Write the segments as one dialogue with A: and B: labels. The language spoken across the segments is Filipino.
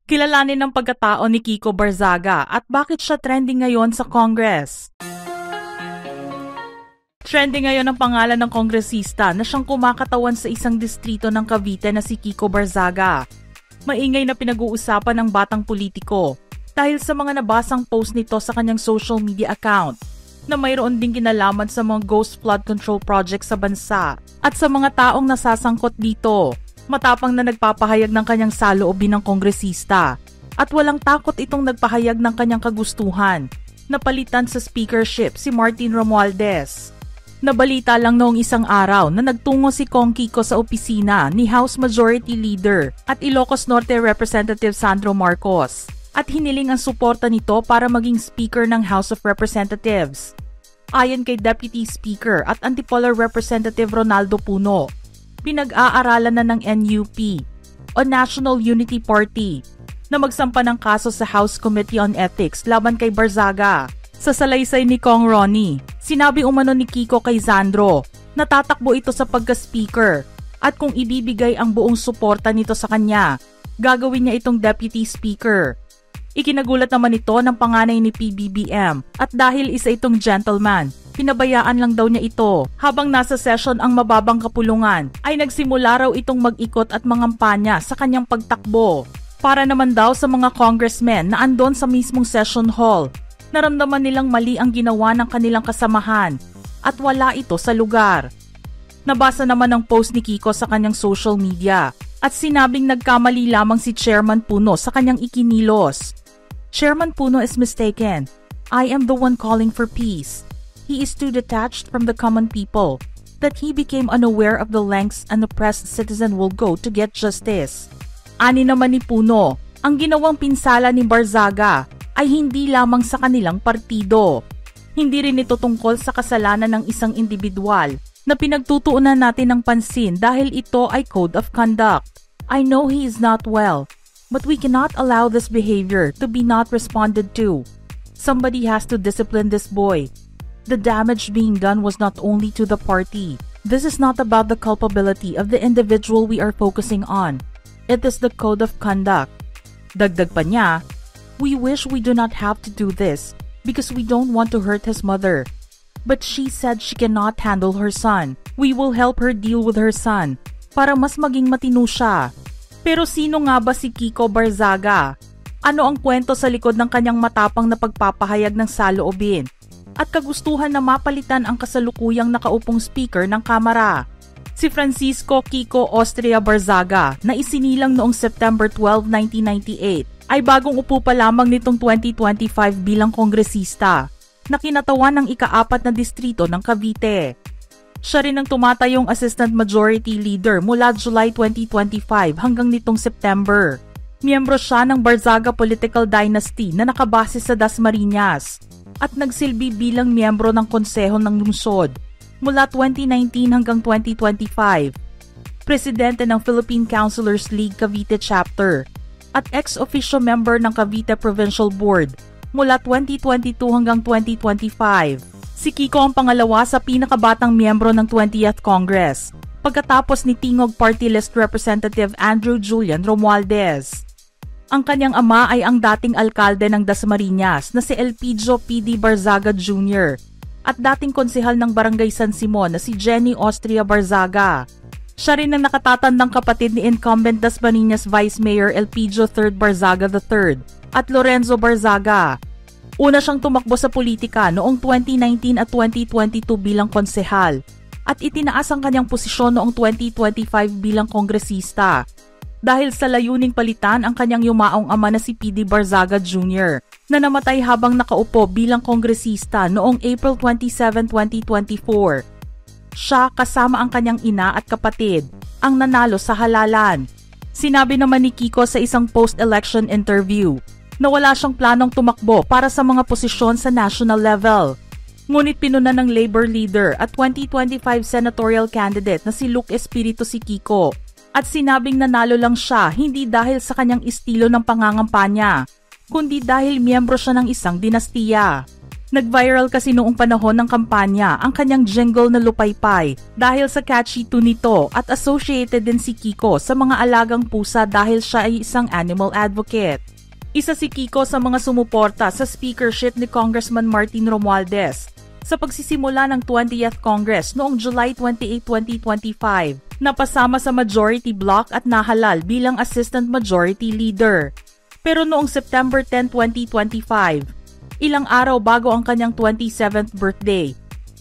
A: Kilalanin ang pagkatao ni Kiko Barzaga at bakit siya trending ngayon sa Congress. Trending ngayon ang pangalan ng kongresista na siyang kumakatawan sa isang distrito ng Cavite na si Kiko Barzaga. Maingay na pinag-uusapan ng batang politiko dahil sa mga nabasang post nito sa kanyang social media account na mayroon ding kinalaman sa mga ghost flood control project sa bansa at sa mga taong nasasangkot dito. Matapang na nagpapahayag ng kanyang saloobin ng kongresista at walang takot itong nagpahayag ng kanyang kagustuhan na palitan sa speakership si Martin Romualdez. Nabalita lang noong isang araw na nagtungo si Kong Kiko sa opisina ni House Majority Leader at Ilocos Norte Representative Sandro Marcos at hiniling ang suporta nito para maging Speaker ng House of Representatives. Ayon kay Deputy Speaker at Antipolo Representative Ronaldo Puno, pinag-aaralan na ng NUP o National Unity Party na magsampa ng kaso sa House Committee on Ethics laban kay Barzaga. Sa salaysay ni Kong Ronnie, sinabi umano ni Kiko kay Sandro na tatakbo ito sa pagka-speaker at kung ibibigay ang buong suporta nito sa kanya, gagawin niya itong deputy speaker. Ikinagulat naman ito ng panganay ni PBBM at dahil isa itong gentleman, pinabayaan lang daw niya ito. Habang nasa session ang mababang kapulungan, ay nagsimula raw itong mag-ikot at mangampanya sa kanyang pagtakbo. Para naman daw sa mga congressmen na andon sa mismong session hall, naramdaman nilang mali ang ginawa ng kanilang kasamahan at wala ito sa lugar. Nabasa naman ang post ni Kiko sa kanyang social media at sinabing nagkamali lamang si Chairman Puno sa kanyang ikinilos. Chairman Puno is mistaken. I am the one calling for peace. He is too detached from the common people that he became unaware of the lengths an oppressed citizen will go to get justice. Ani naman ni Puno, ang ginawang pinsala ni Barzaga ay hindi lamang sa kanilang partido. Hindi rin ito tungkol sa kasalanan ng isang individual na pinagtutuunan natin ng pansin dahil ito ay code of conduct. I know he is not well, but we cannot allow this behavior to be not responded to. Somebody has to discipline this boy. The damage being done was not only to the party. This is not about the culpability of the individual we are focusing on. It is the code of conduct. Dagdag pa niya, we wish we do not have to do this because we don't want to hurt his mother. But she said she cannot handle her son. We will help her deal with her son para mas maging matino siya. Pero sino nga ba si Kiko Barzaga? Ano ang kwento sa likod ng kanyang matapang na pagpapahayag ng saloobin at kagustuhan na mapalitan ang kasalukuyang nakaupong speaker ng Kamara? Si Francisco Kiko Austria Barzaga na isinilang noong September 12, 1998 ay bagong upo pa lamang nitong 2025 bilang kongresista na kinatawan ng ika-4 na distrito ng Cavite. Siya rin ang tumatayong Assistant Majority Leader mula July 2025 hanggang nitong September. Miyembro siya ng Barzaga Political Dynasty na nakabase sa Dasmariñas at nagsilbi bilang miyembro ng Konseho ng Lungsod mula 2019 hanggang 2025. Presidente ng Philippine Councilors League Cavite Chapter at ex-officio member ng Cavite Provincial Board mula 2022 hanggang 2025. Si Kiko ang pangalawa sa pinakabatang miyembro ng 20th Congress, pagkatapos ni Tingog Party List Representative Andrew Julian Romualdez. Ang kanyang ama ay ang dating alkalde ng Dasmariñas na si Elpidio P.D. Barzaga Jr. at dating konsehal ng Barangay San Simon na si Jenny Austria Barzaga. Siya rin ang nakatatandang kapatid ni incumbent Dasmariñas Vice Mayor Elpidio III Barzaga III at Lorenzo Barzaga. Una siyang tumakbo sa politika noong 2019 at 2022 bilang konsehal at itinaas ang kanyang posisyon noong 2025 bilang kongresista dahil sa layuning palitan ang kanyang yumaong ama na si P.D. Barzaga Jr. na namatay habang nakaupo bilang kongresista noong April 27, 2024. Siya kasama ang kanyang ina at kapatid ang nanalo sa halalan. Sinabi naman ni Kiko sa isang post-election interview na wala siyang planong tumakbo para sa mga posisyon sa national level. Ngunit pinuna ng Labor leader at 2025 senatorial candidate na si Luke Espiritu si Kiko at sinabing nanalo lang siya hindi dahil sa kanyang estilo ng pangangampanya, kundi dahil miyembro siya ng isang dinastiya. Nag-viral kasi noong panahon ng kampanya ang kanyang jingle na Lupaypay dahil sa catchy tune nito at associated din si Kiko sa mga alagang pusa dahil siya ay isang animal advocate. Isa si Kiko sa mga sumuporta sa speakership ni Congressman Martin Romualdez sa pagsisimula ng 20th Congress noong July 28, 2025 na pasama sa majority bloc at nahalal bilang assistant majority leader. Pero noong September 10, 2025, ilang araw bago ang kanyang 27th birthday,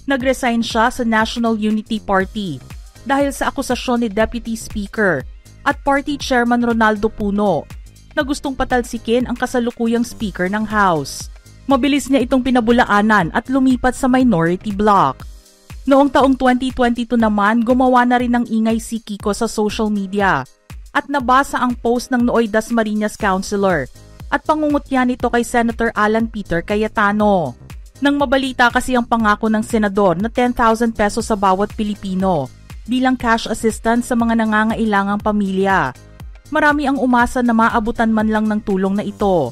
A: nag-resign siya sa National Unity Party dahil sa akusasyon ni Deputy Speaker at Party Chairman Ronaldo Puno na gustong patalsikin ang kasalukuyang Speaker ng House. Mabilis niya itong pinabulaanan at lumipat sa minority bloc. Noong taong 2022 naman, gumawa na rin ng ingay si Kiko sa social media at nabasa ang post ng nooy Dasmariñas councilor at pangungutya nito kay Senator Alan Peter Cayetano. Nang mabalita kasi ang pangako ng senador na 10,000 pesos sa bawat Pilipino bilang cash assistance sa mga nangangailangang pamilya, marami ang umasa na maabutan man lang ng tulong na ito.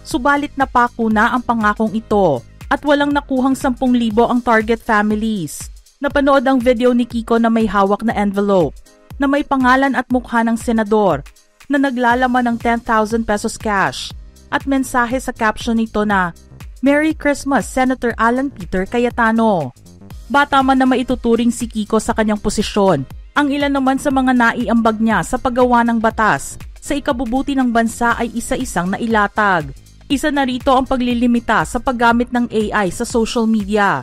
A: Subalit napako na ang pangakong ito at walang nakuhang 10,000 ang target families. Napanood ang video ni Kiko na may hawak na envelope na may pangalan at mukha ng senador na naglalaman ng 10,000 pesos cash at mensahe sa caption nito na Merry Christmas, Senator Alan Peter Cayetano. Bata man na maituturing si Kiko sa kanyang posisyon, ang ilan naman sa mga naiambag niya sa paggawa ng batas sa ikabubuti ng bansa ay isa-isang nailatag. Isa na rito ang paglilimita sa paggamit ng AI sa social media.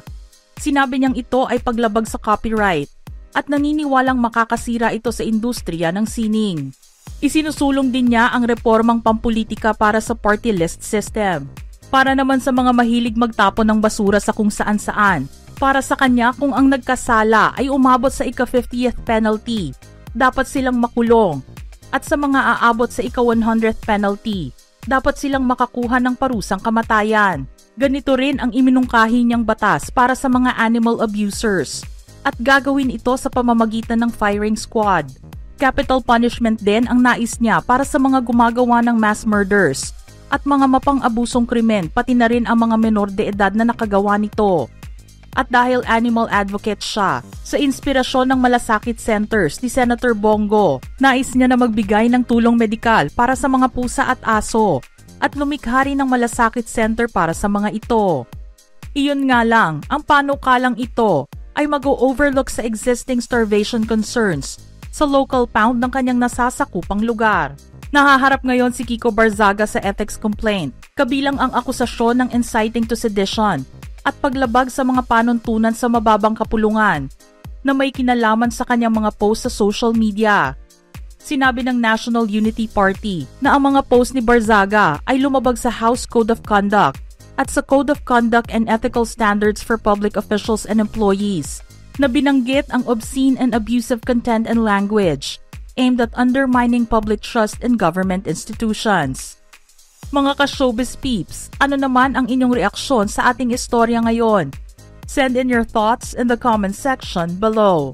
A: Sinabi niyang ito ay paglabag sa copyright at naniniwalang makakasira ito sa industriya ng sining. Isinusulong din niya ang reformang pampolitika para sa party list system. Para naman sa mga mahilig magtapon ng basura sa kung saan-saan. Para sa kanya kung ang nagkasala ay umabot sa ika-50th penalty, dapat silang makulong. At sa mga aabot sa ika-100th penalty, dapat silang makakuha ng parusang kamatayan. Ganito rin ang iminungkahi niyang batas para sa mga animal abusers. At gagawin ito sa pamamagitan ng firing squad. Capital punishment din ang nais niya para sa mga gumagawa ng mass murders at mga mapang-abusong krimen pati na rin ang mga menor de edad na nakagawa nito. At dahil animal advocate siya, sa inspirasyon ng malasakit centers ni Senator Bongo, nais niya na magbigay ng tulong medikal para sa mga pusa at aso at lumikha rin ng malasakit center para sa mga ito. Iyon nga lang, ang panukalang ito ay mag-o-overlook sa existing starvation concerns sa local pound ng kanyang nasasakupang lugar. Nahaharap ngayon si Kiko Barzaga sa ethics complaint, kabilang ang akusasyon ng inciting to sedition at paglabag sa mga panuntunan sa mababang kapulungan na may kinalaman sa kanyang mga post sa social media. Sinabi ng National Unity Party na ang mga post ni Barzaga ay lumabag sa House Code of Conduct at sa Code of Conduct and Ethical Standards for Public Officials and Employees na binanggit ang obscene and abusive content and language aimed at undermining public trust in government institutions. Mga ka-showbiz peeps, ano naman ang inyong reaksyon sa ating istorya ngayon? Send in your thoughts in the comment section below.